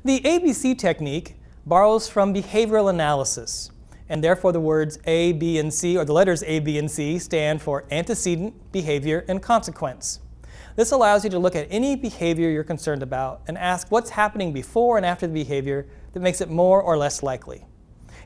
The ABC technique borrows from behavioral analysis, and therefore the words A, B, and C, or the letters A, B, and C, stand for antecedent, behavior, and consequence. This allows you to look at any behavior you're concerned about and ask what's happening before and after the behavior that makes it more or less likely.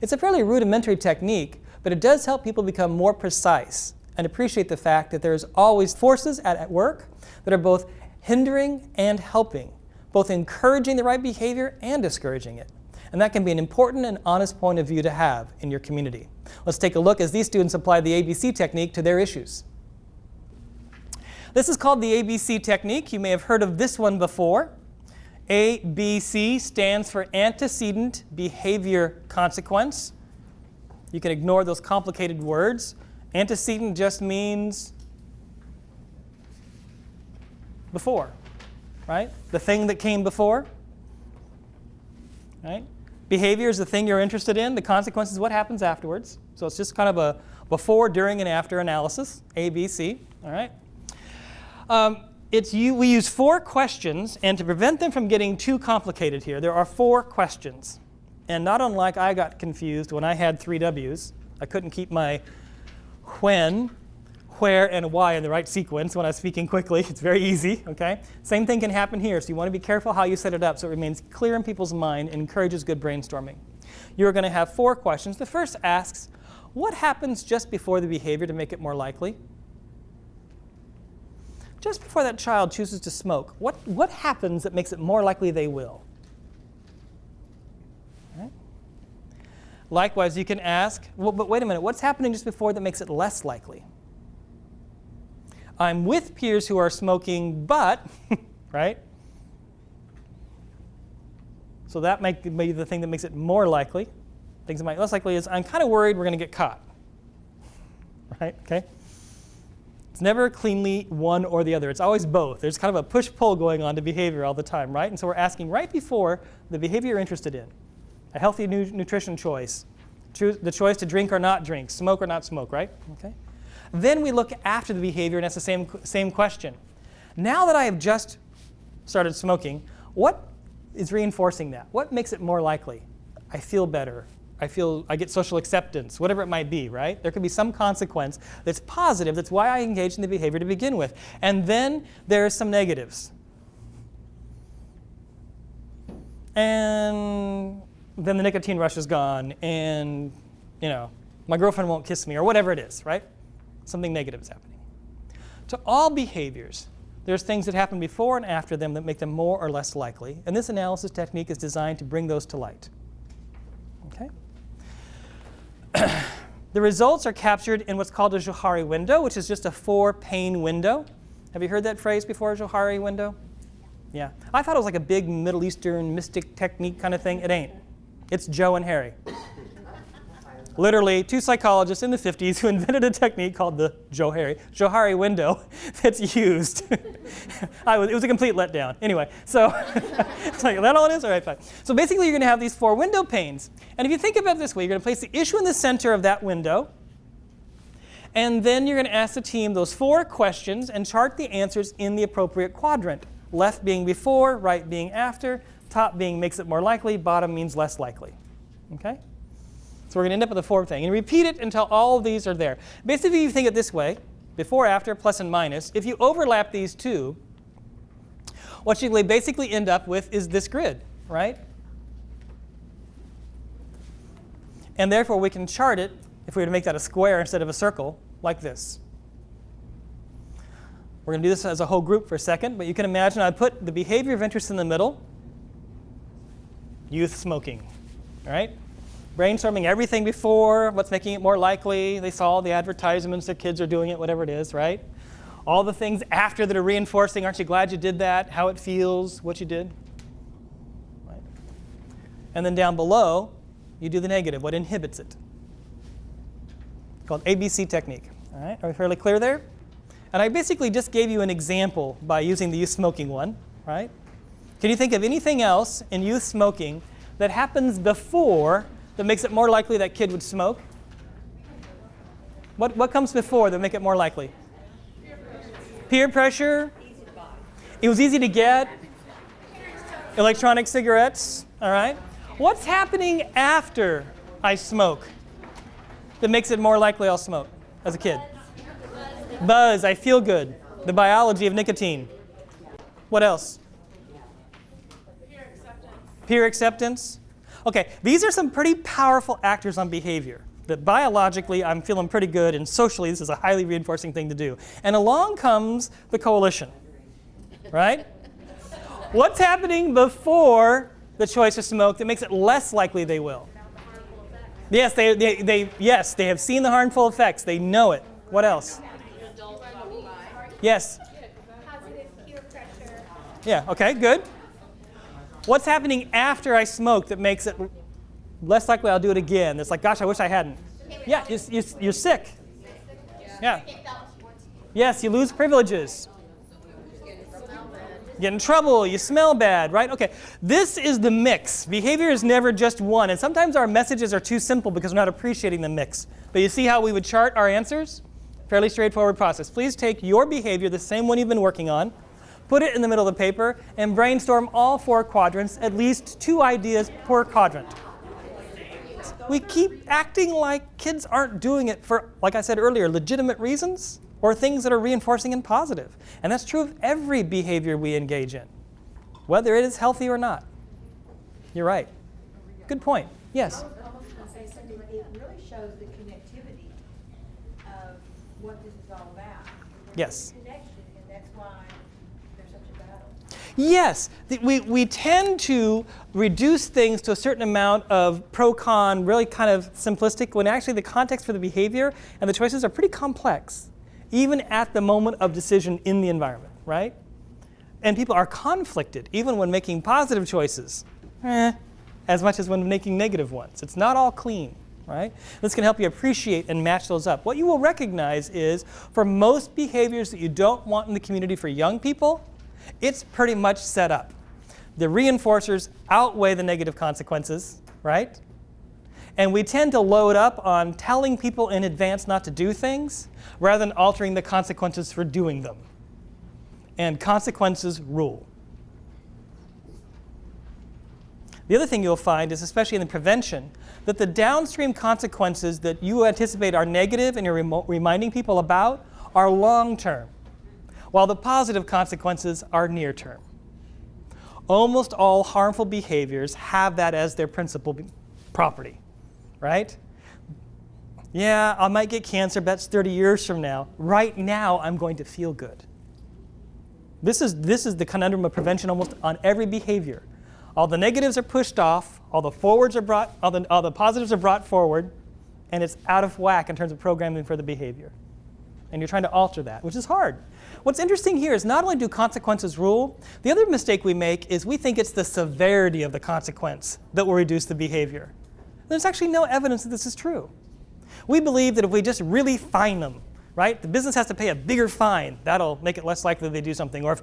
It's a fairly rudimentary technique, but it does help people become more precise and appreciate the fact that there's always forces at work that are both hindering and helping, both encouraging the right behavior and discouraging it. And that can be an important and honest point of view to have in your community. Let's take a look as these students apply the ABC technique to their issues. This is called the ABC technique. You may have heard of this one before. ABC stands for antecedent, behavior, consequence. You can ignore those complicated words. Antecedent just means before, right? The thing that came before, right? Behavior is the thing you're interested in. The consequence is what happens afterwards. So it's just kind of a before, during, and after analysis, ABC, all right? We use 4 questions, and to prevent them from getting too complicated here, there are 4 questions. And not unlike I got confused when I had 3 W's. I couldn't keep my when, where, and why in the right sequence when I was speaking quickly. It's very easy, okay? Same thing can happen here, so you want to be careful how you set it up so it remains clear in people's mind and encourages good brainstorming. You're going to have 4 questions. The first asks, what happens just before the behavior to make it more likely? Just before that child chooses to smoke, what happens that makes it more likely they will? Right? Likewise, you can ask, well, but wait a minute, what's happening just before that makes it less likely? I'm with peers who are smoking, but, right? So that might be the thing that makes it more likely. Things that might be less likely is I'm kind of worried we're going to get caught. Right? Okay? It's never cleanly one or the other. It's always both. There's kind of a push-pull going on to behavior all the time, right? And so we're asking right before the behavior you're interested in. A healthy nutrition choice. The choice to drink or not drink. Smoke or not smoke, right? Okay. Then we look after the behavior and ask the same question. Now that I have just started smoking, what is reinforcing that? What makes it more likely? I feel better. I get social acceptance, whatever it might be, right? There could be some consequence that's positive. That's why I engage in the behavior to begin with. And then there are some negatives. And then the nicotine rush is gone, and my girlfriend won't kiss me, or whatever it is, right? Something negative is happening. To all behaviors, there's things that happen before and after them that make them more or less likely, and this analysis technique is designed to bring those to light. Okay? The results are captured in what's called a Johari window, which is just a 4-pane window. Have you heard that phrase before, a Johari window? Yeah. I thought it was like a big Middle Eastern mystic technique kind of thing. It ain't. It's Joe and Harry. Literally, 2 psychologists in the 50s who invented a technique called the Johari window that's used. It was a complete letdown. Anyway, so is that all it is? All right, fine. So basically, you're going to have these 4 window panes. And if you think about it this way, you're going to place the issue in the center of that window. And then you're going to ask the team those 4 questions and chart the answers in the appropriate quadrant. Left being before, right being after, top being makes it more likely, bottom means less likely. Okay? So we're going to end up with a 4th thing. And repeat it until all of these are there. Basically, you think it this way, before, after, plus, and minus. If you overlap these 2, what you basically end up with is this grid, right? And therefore, we can chart it, if we were to make that a square instead of a circle, like this. We're going to do this as a whole group for a second, but you can imagine I put the behavior of interest in the middle, youth smoking, all right? Brainstorming everything before, what's making it more likely. They saw all the advertisements, their kids are doing it, whatever it is, right? All the things after that are reinforcing, aren't you glad you did that, how it feels, what you did? Right? And then down below, you do the negative, what inhibits it. It's called ABC technique. All right, are we fairly clear there? And I basically just gave you an example by using the youth smoking one, right? Can you think of anything else in youth smoking that happens before that makes it more likely that kid would smoke? What comes before that make it more likely? Peer pressure. It was easy to get. Electronic cigarettes, all right? What's happening after I smoke that makes it more likely I'll smoke as a kid? Buzz, I feel good. The biology of nicotine. What else? Peer acceptance. Peer acceptance. Okay, these are some pretty powerful actors on behavior. That biologically I'm feeling pretty good, and socially this is a highly reinforcing thing to do. And along comes the coalition, right? What's happening before the choice to smoke that makes it less likely they will? Yes, they have seen the harmful effects. They know it. What else? Yes. Positive peer pressure. Yeah, okay, good. What's happening after I smoke that makes it less likely I'll do it again? It's like, gosh, I wish I hadn't. Yeah, you're sick. Yeah. Yes, you lose privileges. Get in trouble, you smell bad, right? Okay, this is the mix. Behavior is never just one, and sometimes our messages are too simple because we're not appreciating the mix. But you see how we would chart our answers? Fairly straightforward process. Please take your behavior, the same one you've been working on, put it in the middle of the paper, and brainstorm all 4 quadrants, at least 2 ideas per quadrant. We keep acting like kids aren't doing it for, like I said earlier, legitimate reasons or things that are reinforcing and positive. And that's true of every behavior we engage in, whether it is healthy or not. You're right. Good point. Yes? I was almost going to say something, but it really shows the connectivity of what this is all about. Yes. Connection, and that's why there's such a battle. Yes, we tend to reduce things to a certain amount of pro-con, really kind of simplistic, when actually the context for the behavior and the choices are pretty complex, even at the moment of decision in the environment, right? And people are conflicted, even when making positive choices, as much as when making negative ones. It's not all clean, right? This can help you appreciate and match those up. What you will recognize is, for most behaviors that you don't want in the community for young people, it's pretty much set up. The reinforcers outweigh the negative consequences, right? And we tend to load up on telling people in advance not to do things rather than altering the consequences for doing them. And consequences rule. The other thing you'll find is, especially in the prevention, that the downstream consequences that you anticipate are negative and you're reminding people about are long-term, while the positive consequences are near-term. Almost all harmful behaviors have that as their principal property, right? Yeah, I might get cancer, but that's 30 years from now. Right now, I'm going to feel good. This is the conundrum of prevention almost on every behavior. All the negatives are pushed off, all the positives are brought forward, and it's out of whack in terms of programming for the behavior. And you're trying to alter that, which is hard. What's interesting here is not only do consequences rule, the other mistake we make is we think it's the severity of the consequence that will reduce the behavior. There's actually no evidence that this is true. We believe that if we just really fine them, right, the business has to pay a bigger fine. That'll make it less likely they do something. Or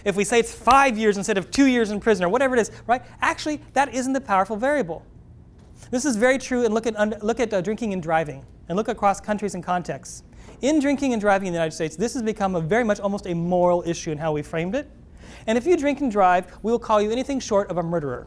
if we say it's 5 years instead of 2 years in prison or whatever it is, right, actually that isn't the powerful variable. This is very true, and look at drinking and driving, and look across countries and contexts. In drinking and driving in the United States, this has become a very much almost a moral issue in how we framed it. And if you drink and drive, we will call you anything short of a murderer,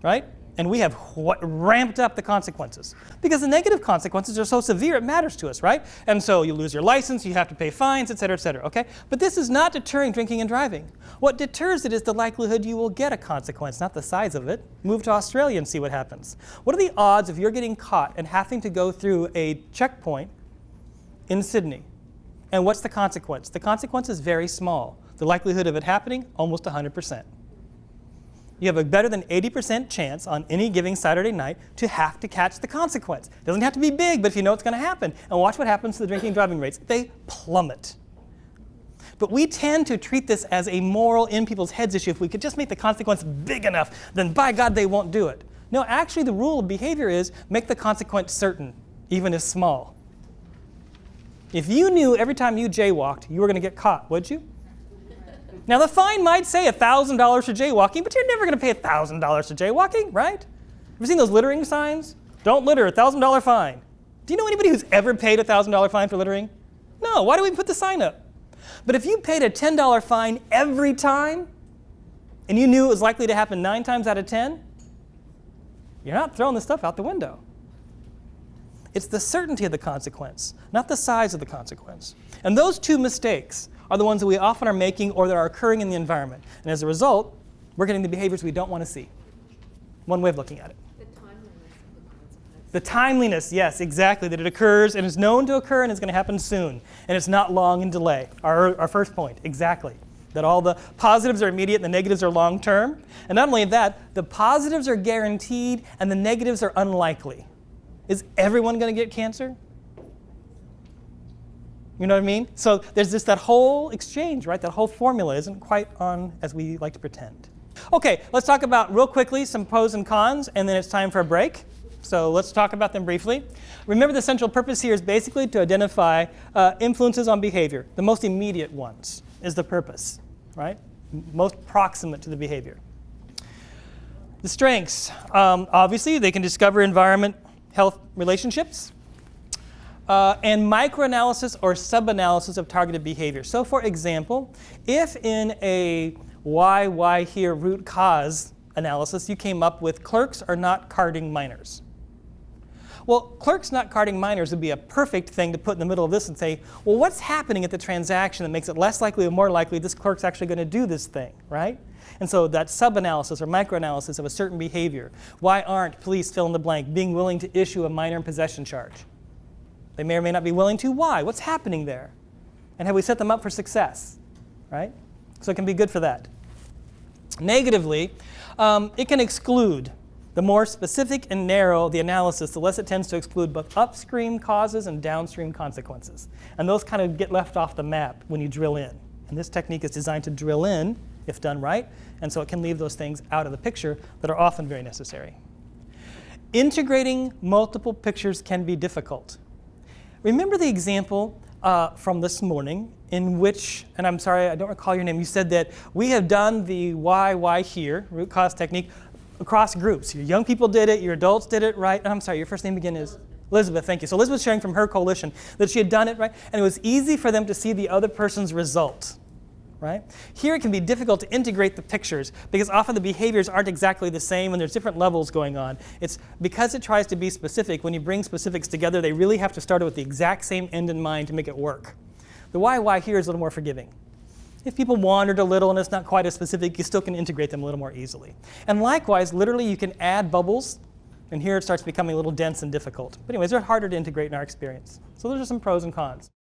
right? And we have ramped up the consequences. Because the negative consequences are so severe, it matters to us, right? And so you lose your license, you have to pay fines, et cetera, okay? But this is not deterring drinking and driving. What deters it is the likelihood you will get a consequence, not the size of it. Move to Australia and see what happens. What are the odds of you're getting caught and having to go through a checkpoint in Sydney? And what's the consequence? The consequence is very small. The likelihood of it happening, almost 100%. You have a better than 80% chance on any given Saturday night to have to catch the consequence. It doesn't have to be big, but if you know it's going to happen. And watch what happens to the drinking and driving rates. They plummet. But we tend to treat this as a moral in people's heads issue. If we could just make the consequence big enough, then by God they won't do it. No, actually the rule of behavior is make the consequence certain, even if small. If you knew every time you jaywalked you were going to get caught, would you? Now the fine might say $1,000 for jaywalking, but you're never going to pay $1,000 for jaywalking, right? Have you seen those littering signs? Don't litter, $1,000 fine. Do you know anybody who's ever paid a $1,000 fine for littering? No, why do we put the sign up? But if you paid a $10 fine every time, and you knew it was likely to happen 9 times out of 10, you're not throwing this stuff out the window. It's the certainty of the consequence, not the size of the consequence. And those two mistakes are the ones that we often are making or that are occurring in the environment. And as a result, we're getting the behaviors we don't want to see. One way of looking at it. The timeliness of the consequence. The timeliness, yes, exactly, that it occurs and is known to occur and is going to happen soon. And it's not long in delay. Our first point, exactly. That all the positives are immediate and the negatives are long term. And not only that, the positives are guaranteed and the negatives are unlikely. Is everyone going to get cancer? You know what I mean? So there's just that whole exchange, right? That whole formula isn't quite on as we like to pretend. Okay, let's talk about real quickly some pros and cons, and then it's time for a break. So let's talk about them briefly. Remember, the central purpose here is basically to identify influences on behavior. The most immediate ones is the purpose, right? Most proximate to the behavior. The strengths, obviously, they can discover environment, health relationships, and microanalysis or sub-analysis of targeted behavior. So for example, if in a why here root cause analysis you came up with clerks are not carding minors. Well, clerks not carding minors would be a perfect thing to put in the middle of this and say, well, what's happening at the transaction that makes it less likely or more likely this clerk's actually going to do this thing, right? And so that sub-analysis or microanalysis of a certain behavior. Why aren't police, fill in the blank, being willing to issue a minor in possession charge? They may or may not be willing to. Why? What's happening there? And have we set them up for success, right? So it can be good for that. Negatively, it can exclude. The more specific and narrow the analysis, the less it tends to exclude both upstream causes and downstream consequences. And those kind of get left off the map when you drill in. And this technique is designed to drill in, if done right, and so it can leave those things out of the picture that are often very necessary. Integrating multiple pictures can be difficult. Remember the example from this morning in which, and I'm sorry, I don't recall your name, you said that we have done the why here, root cause technique, across groups. Your young people did it, your adults did it, right? I'm sorry, your first name again is? Elizabeth, thank you. So Elizabeth's sharing from her coalition that she had done it, right? And it was easy for them to see the other person's result, right? Here it can be difficult to integrate the pictures because often the behaviors aren't exactly the same and there's different levels going on. It's because it tries to be specific. When you bring specifics together, they really have to start with the exact same end in mind to make it work. The why here is a little more forgiving. If people wandered a little and it's not quite as specific, you still can integrate them a little more easily. And likewise, literally you can add bubbles, and here it starts becoming a little dense and difficult. But anyways, they're harder to integrate in our experience. So those are some pros and cons.